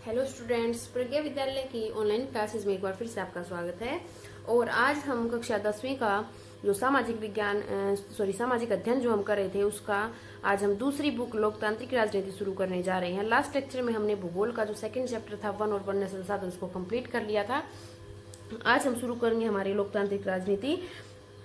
Hello students, प्रज्ञा विद्यालय की online classes में एक बार फिर से आपका स्वागत है। और आज हम कक्षा 10वीं का जो सामाजिक अध्ययन जो हम कर रहे थे उसका आज हम दूसरी बुक लोकतांत्रिक राजनीति शुरू करने जा रहे हैं। लास्ट लेक्चर में हमने भूगोल का जो सेकंड चैप्टर था वन और वन्य संसाधन उसको कंप्लीट कर लिया था। आज हम शुरू करेंगे हमारी लोकतांत्रिक राजनीति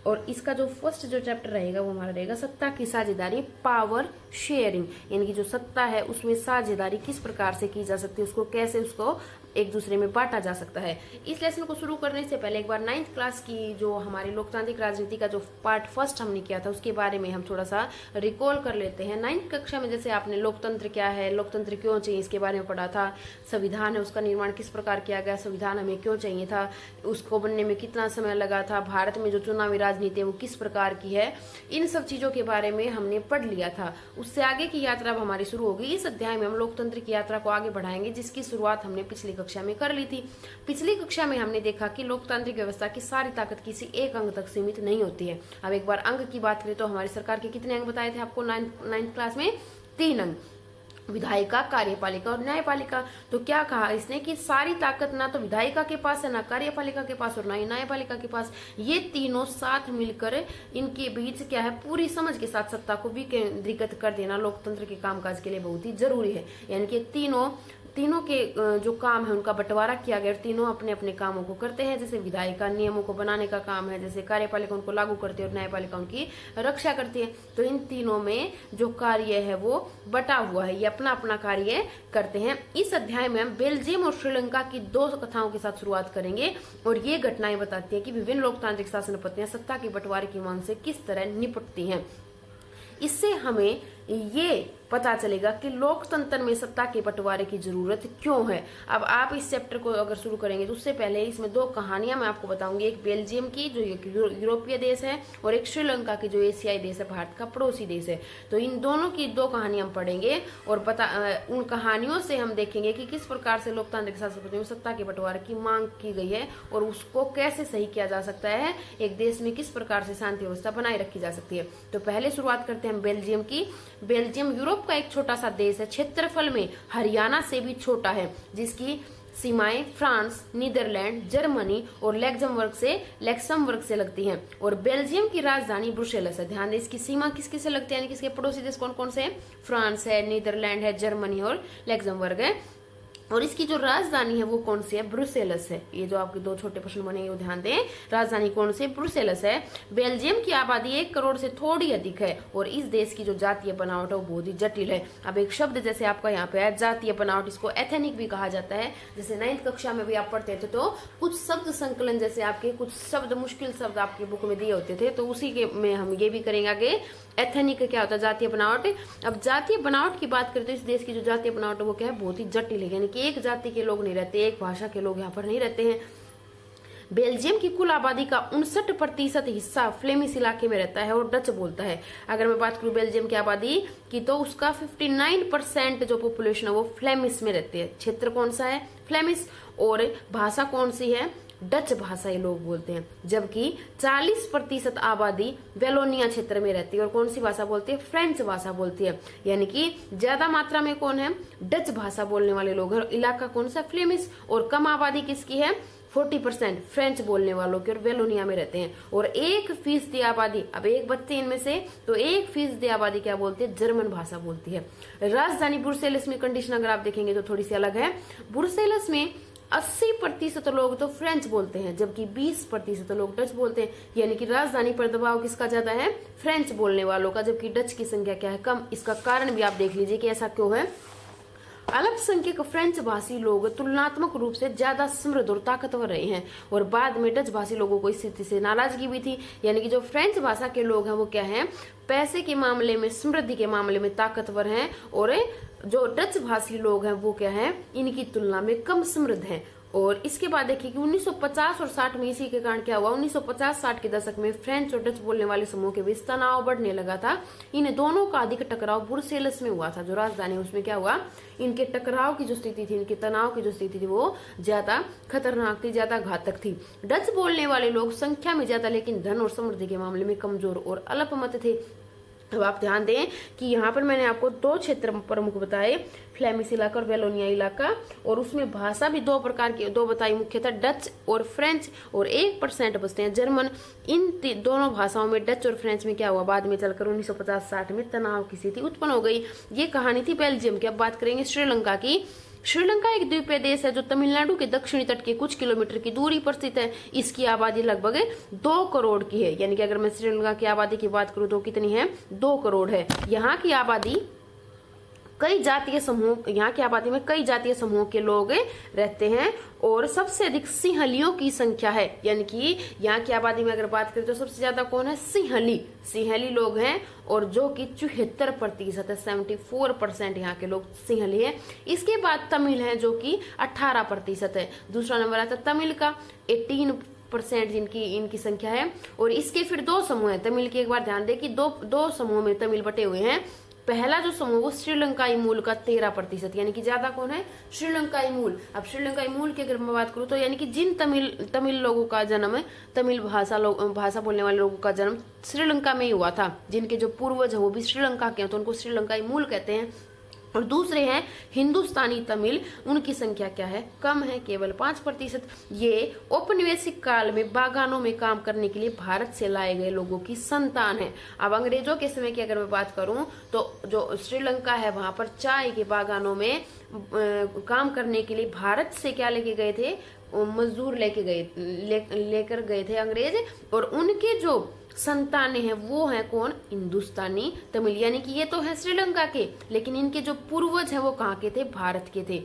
और इसका जो फर्स्ट जो चैप्टर रहेगा वो हमारा रहेगा सत्ता की साझेदारी, पावर शेयरिंग। यानी कि जो सत्ता है उसमें साझेदारी किस प्रकार से की जा सकती है, उसको कैसे उसको एक दूसरे में बांटा जा सकता है। इस लेसन को शुरू करने से पहले एक बार 9th क्लास की जो हमारी लोकतांत्रिक राजनीति का जो पार्ट फर्स्ट हमने किया था उसके बारे में हम थोड़ा सा रिकॉल कर लेते हैं। 9th कक्षा में जैसे आपने लोकतंत्र क्या है, लोकतंत्र क्यों चाहिए, इसके बारे में पढ़ा था। संविधान है उसका निर्माण किस प्रकार किया गया, संविधान हमें क्यों चाहिए था, उसको बनने में कितना समय लगा था, भारत में जो चुनावी राजनीति है वो किस प्रकार की है, इन सब चीजों के बारे में हमने पढ़ लिया था। उससे आगे की यात्रा अब हमारी शुरू होगी। इस अध्याय में हम लोकतंत्र की यात्रा को आगे बढ़ाएंगे जिसकी शुरुआत हमने पिछली कक्षा में कर ली थी। पिछली कक्षा में हमने देखा कि लोकतांत्रिक व्यवस्था की सारी ताकत किसी एक अंग तक सीमित नहीं होती है। अब एक बार अंग की बात करें तो हमारी सरकार के कितने अंग बताए थे आपको 9th क्लास में? 3 अंग, विधायिका, कार्यपालिका और न्यायपालिका। तो क्या कहा इसने कि सारी ताकत ना तो विधायिका के पास है, ना कार्यपालिका के पास और ना ही न्यायपालिका के पास। ये तीनों साथ मिलकर इनके बीच क्या है, पूरी समझ के साथ सत्ता को विकेंद्रीकृत कर देना लोकतंत्र के कामकाज के लिए बहुत ही जरूरी है। यानी कि तीनों के जो काम है उनका बंटवारा किया गया, तीनों अपने अपने कामों को करते हैं। जैसे विधायिका नियमों को बनाने का काम है, जैसे कार्यपालिका उनको लागू करती है और न्यायपालिका उनकी रक्षा करती है। तो इन तीनों में जो कार्य है वो बटा हुआ है, ये अपना अपना कार्य करते हैं। इस अध्याय में हम बेल्जियम और श्रीलंका की 2 कथाओं के साथ शुरुआत करेंगे और ये घटनाएं बताती है कि विभिन्न लोकतांत्रिक शासन पद्धतियां सत्ता के बंटवारे की मांग से किस तरह निपटती हैं। इससे हमें ये पता चलेगा कि लोकतंत्र में सत्ता के बंटवारे की जरूरत क्यों है। अब आप इस चैप्टर को अगर शुरू करेंगे तो उससे पहले इसमें 2 कहानियां मैं आपको बताऊंगी। एक बेल्जियम की जो यूरोपीय देश है और एक श्रीलंका की जो एशियाई देश है, भारत का पड़ोसी देश है। तो इन दोनों की 2 कहानियां हम पढ़ेंगे और उन कहानियों से हम देखेंगे कि किस प्रकार से लोकतांत्रिक शासन पद्धति में सत्ता के बंटवारे की मांग की गई है और उसको कैसे सही किया जा सकता है, एक देश में किस प्रकार से शांति व्यवस्था बनाए रखी जा सकती है। तो पहले शुरुआत करते हैं बेल्जियम की। बेल्जियम यूरोप का एक छोटा सा देश है, क्षेत्रफल में हरियाणा से भी छोटा है, जिसकी सीमाएं फ्रांस, नीदरलैंड, जर्मनी और लैक्समबर्ग से लगती हैं। और बेल्जियम की राजधानी ब्रुसेल्स है। ध्यान दें, इसकी सीमा किस किस से लगती है, यानी किसके पड़ोसी देश कौन कौन से हैं? फ्रांस है, नीदरलैंड है, जर्मनी और लैक्समबर्ग है। और इसकी जो राजधानी है वो कौन सी है? ब्रुसेल्स है। ये जो आपके 2 छोटे प्रश्न बने वो ध्यान दें, राजधानी कौन सी? ब्रुसेल्स है। बेल्जियम की आबादी 1 करोड़ से थोड़ी अधिक है और इस देश की जो जातीय बनावट है वो बहुत ही जटिल है। अब एक शब्द जैसे आपका यहाँ पे है जातीय बनावट, इसको एथेनिक भी कहा जाता है। जैसे 9th कक्षा में भी आप पढ़ते थे तो कुछ शब्द संकलन, जैसे आपके कुछ शब्द मुश्किल शब्द आपकी बुक में दिए होते थे, तो उसी के में हम ये भी करेंगे आगे। एथेनिक क्या होता है? जातीय बनावट। अब जातीय बनावट की बात करें तो इस देश की जो जातीय बनावट है वो क्या है? बहुत ही जटिल है। यानी कि एक जाति के लोग नहीं रहते, एक भाषा के लोग यहाँ पर नहीं रहते हैं। बेल्जियम की कुल आबादी का 59% हिस्सा फ्लेमिश इलाके में रहता है और डच बोलता है। अगर मैं बात करूं बेल्जियम की आबादी की तो उसका 59% जो पॉपुलेशन है वो फ्लेमिश में रहती है। क्षेत्र कौन सा है? फ्लेमिश। और भाषा कौन सी है? डच भाषा ये लोग बोलते हैं। जबकि 40% आबादी वेलोनिया क्षेत्र में रहती है और कौन सी भाषा बोलती है? फ्रेंच भाषा बोलती है। यानी कि ज्यादा मात्रा में कौन है? डच भाषा बोलने वाले लोग हैं। इलाका कौन सा? फ्लेमिश। और कम आबादी किसकी है? 40% फ्रेंच बोलने वालों के और वेलोनिया में रहते हैं। और 1% आबादी, अब एक बच्चे इनमें से, तो 1% आबादी क्या बोलती है? जर्मन भाषा बोलती है। राजधानी ब्रुसेल्स में कंडीशन अगर आप देखेंगे तो थोड़ी सी अलग है। ब्रुसेल्स में 80% लोग तो फ्रेंच बोलते हैं जबकि 20% लोग डच बोलते हैं। यानी कि राजधानी पर दबाव किसका ज्यादा है? फ्रेंच बोलने वालों का, जबकि डच की संख्या क्या है? कम। इसका कारण भी आप देख लीजिए कि ऐसा क्यों है। अल्पसंख्यक फ्रेंच भाषी लोग तुलनात्मक रूप से ज्यादा समृद्ध और ताकतवर रहे हैं और बाद में डच भाषी लोगों को इस स्थिति से नाराजगी भी थी। यानी कि जो फ्रेंच भाषा के लोग हैं वो क्या हैं? पैसे के मामले में, समृद्धि के मामले में ताकतवर हैं और जो डच भाषी लोग हैं वो क्या है? इनकी तुलना में कम समृद्ध हैं। और इसके बाद देखिए कि 1950 और 60 में इसी के कारण क्या हुआ? 1950-60 के दशक में फ्रेंच और डच बोलने वाले समूह के बीच तनाव बढ़ने लगा था। इन दोनों का अधिक टकराव ब्रुसेल्स में हुआ था, जो राजधानी उसमें क्या हुआ? इनके टकराव की जो स्थिति थी, इनके तनाव की जो स्थिति थी वो ज्यादा खतरनाक थी, ज्यादा घातक थी। डच बोलने वाले लोग संख्या में ज्यादा लेकिन धन और समृद्धि के मामले में कमजोर और अल्पमत थे। अब आप ध्यान दें कि यहाँ पर मैंने आपको 2 क्षेत्र प्रमुख बताए, फ्लेमिश इलाका और वेलोनिया इलाका, और उसमें भाषा भी 2 प्रकार की 2 बताई मुख्यतः, डच और फ्रेंच, और 1% बचते हैं जर्मन। इन दोनों भाषाओं में, डच और फ्रेंच में क्या हुआ, बाद में चलकर 1950-60 में तनाव की स्थिति उत्पन्न हो गई। ये कहानी थी बेल्जियम की। अब बात करेंगे श्रीलंका की। श्रीलंका एक द्वीपीय देश है जो तमिलनाडु के दक्षिणी तट के कुछ किलोमीटर की दूरी पर स्थित है। इसकी आबादी लगभग 2 करोड़ की है, यानी कि अगर मैं श्रीलंका की आबादी की बात करूं तो कितनी है, 2 करोड़ है। यहाँ की आबादी कई जातीय समूह, यहाँ की आबादी में कई जातीय समूहों के लोग रहते हैं, और सबसे अधिक सिंहलियों की संख्या है, यानी कि यहाँ की आबादी में अगर बात करें तो सबसे ज्यादा कौन है, सिंहली लोग हैं, और जो कि 74% है, 74% यहाँ के लोग सिंहली है। इसके बाद तमिल है जो कि 18% है। दूसरा नंबर आता है तमिल का, 18% जिनकी इनकी संख्या है। और इसके फिर 2 समूह है तमिल के। एक बार ध्यान दें कि दो समूह में तमिल बटे हुए हैं। पहला जो समूह वो श्रीलंकाई मूल का 13%, यानी कि ज्यादा कौन है, श्रीलंकाई मूल। अब श्रीलंकाई मूल की अगर मैं बात करूं तो यानी कि जिन तमिल लोगों का जन्म है, तमिल भाषा बोलने वाले लोगों का जन्म श्रीलंका में ही हुआ था, जिनके जो पूर्वज है वो भी श्रीलंका के हैं, तो उनको श्रीलंकाई मूल कहते हैं। और दूसरे हैं हिंदुस्तानी तमिल, उनकी संख्या क्या है, कम है, केवल 5%। ये औपनिवेशिक काल में बागानों में काम करने के लिए भारत से लाए गए लोगों की संतान है। अब अंग्रेजों के समय की अगर मैं बात करूं तो जो श्रीलंका है वहां पर चाय के बागानों में काम करने के लिए भारत से क्या लेके गए थे, मजदूर लेकर गए थे अंग्रेज, और उनके जो संतानें हैं वो है कौन, हिंदुस्तानी तमिल, यानी कि ये तो है श्रीलंका के, लेकिन इनके जो पूर्वज हैं वो कहाँ के थे, भारत के थे।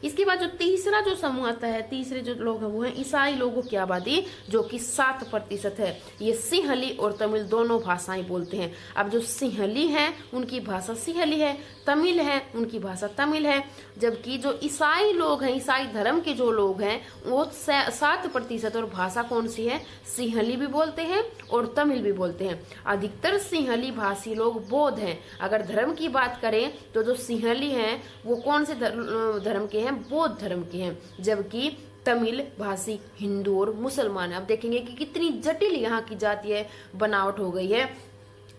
इसके बाद जो तीसरा जो समूह आता है, तीसरे जो लोग हैं वो है ईसाई लोगों की आबादी, जो कि 7% है। ये सिंहली और तमिल दोनों भाषाएं बोलते हैं। अब जो सिंहली है उनकी भाषा सिंहली है, तमिल है उनकी भाषा तमिल है, जबकि जो ईसाई लोग हैं, ईसाई धर्म के जो लोग हैं वो 7%, और भाषा कौन सी है, सिंहली भी बोलते हैं और तमिल भी बोलते हैं। अधिकतर सिंहली भाषी लोग बौद्ध हैं। अगर धर्म की बात करें तो जो सिंहली हैं वो कौन से धर्म के हैं, बौद्ध धर्म के हैं, जबकि तमिल भाषी हिंदू और मुसलमान है। अब देखेंगे कि कितनी जटिल यहाँ की जातीय बनावट हो गई है।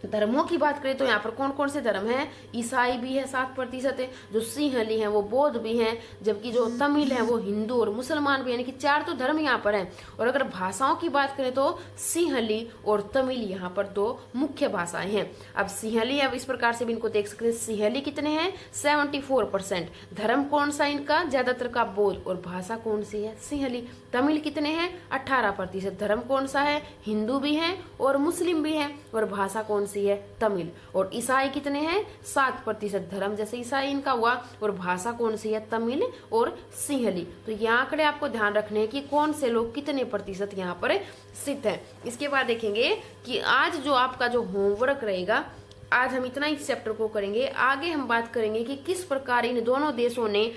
धर्मों की बात करें तो यहाँ पर कौन कौन से धर्म हैं, ईसाई भी है 7% है, जो सिंहली हैं वो बौद्ध भी हैं, जबकि जो तमिल है वो हिंदू और मुसलमान भी, यानी कि 4 तो धर्म यहाँ पर हैं। और अगर भाषाओं की बात करें तो सिंहली और तमिल यहाँ पर 2 मुख्य भाषाएं हैं। अब सिंहली, अब इस प्रकार से भी इनको देख सकते हैं, सिंहली कितने हैं, 74%। धर्म कौन सा इनका, ज्यादातर का बौद्ध, और भाषा कौन सी है, सिंहली। तमिल कितने हैं, 18%। धर्म कौन सा है, हिंदू भी है और मुस्लिम भी है, और भाषा कौन सी है, तमिल। और ईसाई कितने हैं, 7%। धर्म जैसे ईसाई इनका हुआ, और भाषा कौन सी है, तमिल और सिंहली। तो ये आंकड़े आपको ध्यान रखने हैं कि कौन से लोग कितने प्रतिशत यहाँ पर स्थित है। इसके बाद देखेंगे कि आज जो आपका जो होमवर्क रहेगा, आज हम इतना इस चैप्टर को करेंगे। आगे हम बात करेंगे कि किस प्रकार इन दोनों देशों ने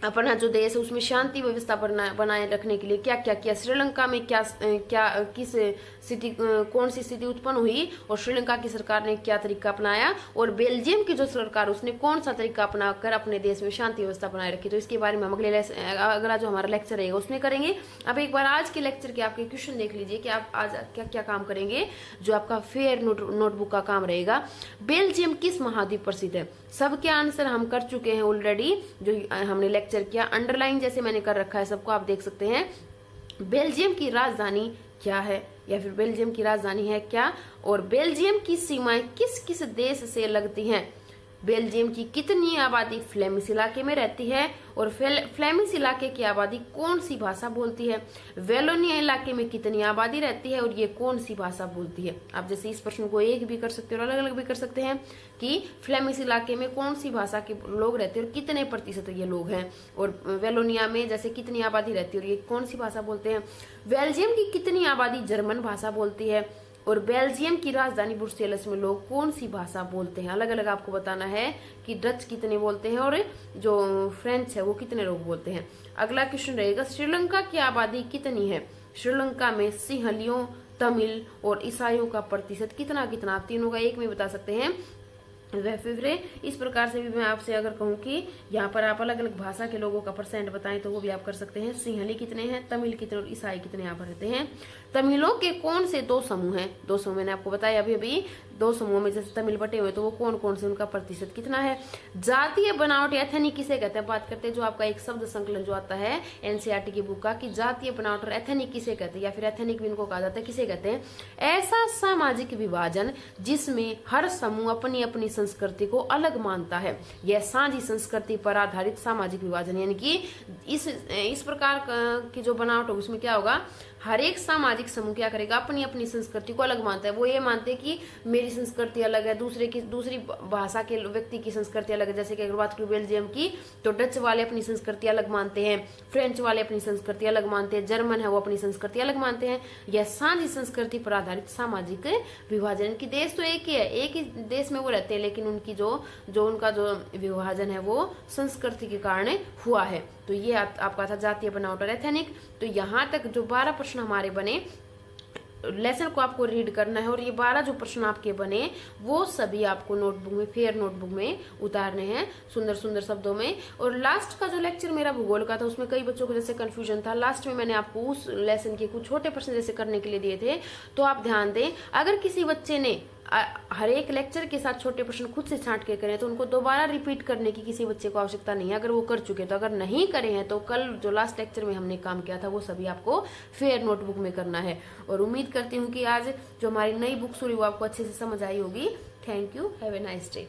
अपना जो देश है उसमें शांति व्यवस्था बनाए रखने के लिए क्या क्या किया। श्रीलंका में किस स्थिति, कौन सी स्थिति उत्पन्न हुई, और श्रीलंका की सरकार ने क्या तरीका अपनाया, और बेल्जियम की जो सरकार उसने कौन सा तरीका अपनाकर अपने देश में शांति व्यवस्था बनाए रखी। तो इसके बारे में हम अगला जो हमारा लेक्चर रहेगा उसमें करेंगे। अब एक बार आज के लेक्चर के आपके क्वेश्चन देख लीजिए कि आप आज क्या क्या काम करेंगे। जो आपका फेयर नोटबुक का काम रहेगा, बेल्जियम किस महाद्वीप पर स्थित है। सबके आंसर हम कर चुके हैं ऑलरेडी, जो हमने लेक्चर किया, अंडरलाइन जैसे मैंने कर रखा है सबको, आप देख सकते हैं। बेल्जियम की राजधानी क्या है, या फिर बेल्जियम की राजधानी है क्या, और बेल्जियम की सीमाएं किस किस देश से लगती हैं। बेल्जियम की कितनी आबादी फ्लेमिश इलाके में रहती है, और फ्लेमिश इलाके की आबादी कौन सी भाषा बोलती है। वेलोनिया इलाके में कितनी आबादी रहती है, और ये कौन सी भाषा बोलती है। आप जैसे इस प्रश्न को एक भी कर सकते हो और अलग अलग भी कर सकते हैं कि फ्लेमिश इलाके में कौन सी भाषा के लोग रहते हैं और कितने प्रतिशत ये लोग हैं, और वेलोनिया में जैसे कितनी आबादी रहती है और ये कौन सी भाषा बोलते हैं। बेल्जियम की कितनी आबादी जर्मन भाषा बोलती है, और बेल्जियम की राजधानी ब्रुसेल्स में लोग कौन सी भाषा बोलते हैं। अलग अलग आपको बताना है कि डच कितने बोलते हैं और जो फ्रेंच है वो कितने लोग बोलते हैं। अगला क्वेश्चन रहेगा, श्रीलंका की आबादी कितनी है। श्रीलंका में सिंहलियों, तमिल और ईसाइयों का प्रतिशत कितना कितना, आप तीनों का एक में बता सकते हैं। वह फिर इस प्रकार से भी मैं आपसे अगर कहूँ कि यहाँ पर आप अलग अलग भाषा के लोगों का परसेंट बताएं तो वो भी आप कर सकते हैं। सिंहली कितने हैं, तमिल कितने और ईसाई कितने यहाँ पर रहते हैं। तमिलों के कौन से 2 समूह हैं, 2 समूह मैंने आपको बताया अभी अभी। 2 समूहों में जैसे तमिल बटे हुए तो वो कौन कौन से, उनका प्रतिशत कितना है। जातीय बनावट एथेनिक किसे कहते हैं, बात करते हैं जो आपका एक शब्द संकलन जो आता है एनसीईआरटी की बुक का, कि जातीय बनावट और एथेनिक किसे कहते हैं, या फिर एथेनिक भी इनको कहा जाता है, किसे कहते हैं। ऐसा सामाजिक विभाजन जिसमें हर समूह अपनी अपनी संस्कृति को अलग मानता है, यह साझी संस्कृति पर आधारित सामाजिक विभाजन। यानी कि इस प्रकार की जो बनावट होगी उसमें क्या होगा, हर एक सामाजिक समूह क्या करेगा, अपनी अपनी संस्कृति को अलग मानता है। वो ये मानते हैं कि मेरी संस्कृति अलग है, दूसरी भाषा के व्यक्ति की संस्कृति अलग है। जैसे कि अगर बात करूं बेल्जियम की तो डच वाले अपनी संस्कृति अलग मानते हैं, फ्रेंच वाले अपनी संस्कृति अलग मानते हैं, जर्मन है वो अपनी संस्कृति अलग मानते हैं। यह साझी संस्कृति पर आधारित सामाजिक विभाजन की देश तो एक ही है, एक ही देश में वो रहते हैं, लेकिन उनकी जो उनका जो विभाजन है वो संस्कृति के कारण हुआ है। तो ये आपका था जातीय बनावट और एथेनिक। तो यहाँ तक जो 12 प्रश्न हमारे बने, लेसन को आपको रीड करना है, और ये 12 जो प्रश्न आपके बने वो सभी आपको नोटबुक में, फेयर नोटबुक में उतारने हैं सुंदर सुंदर शब्दों में। और लास्ट का जो लेक्चर मेरा भूगोल का था उसमें कई बच्चों को जैसे कंफ्यूजन था, लास्ट में मैंने आपको उस लेसन के कुछ छोटे प्रश्न जैसे करने के लिए दिए थे। तो आप ध्यान दें, अगर किसी बच्चे ने हर एक लेक्चर के साथ छोटे प्रश्न खुद से छांट के करें तो उनको दोबारा रिपीट करने की किसी बच्चे को आवश्यकता नहीं है, अगर वो कर चुके। तो अगर नहीं करे हैं तो कल जो लास्ट लेक्चर में हमने काम किया था वो सभी आपको फेयर नोटबुक में करना है। और उम्मीद करती हूँ कि आज जो हमारी नई बुक शुरू वो आपको अच्छे से समझ आई होगी। Thank you, have a nice day.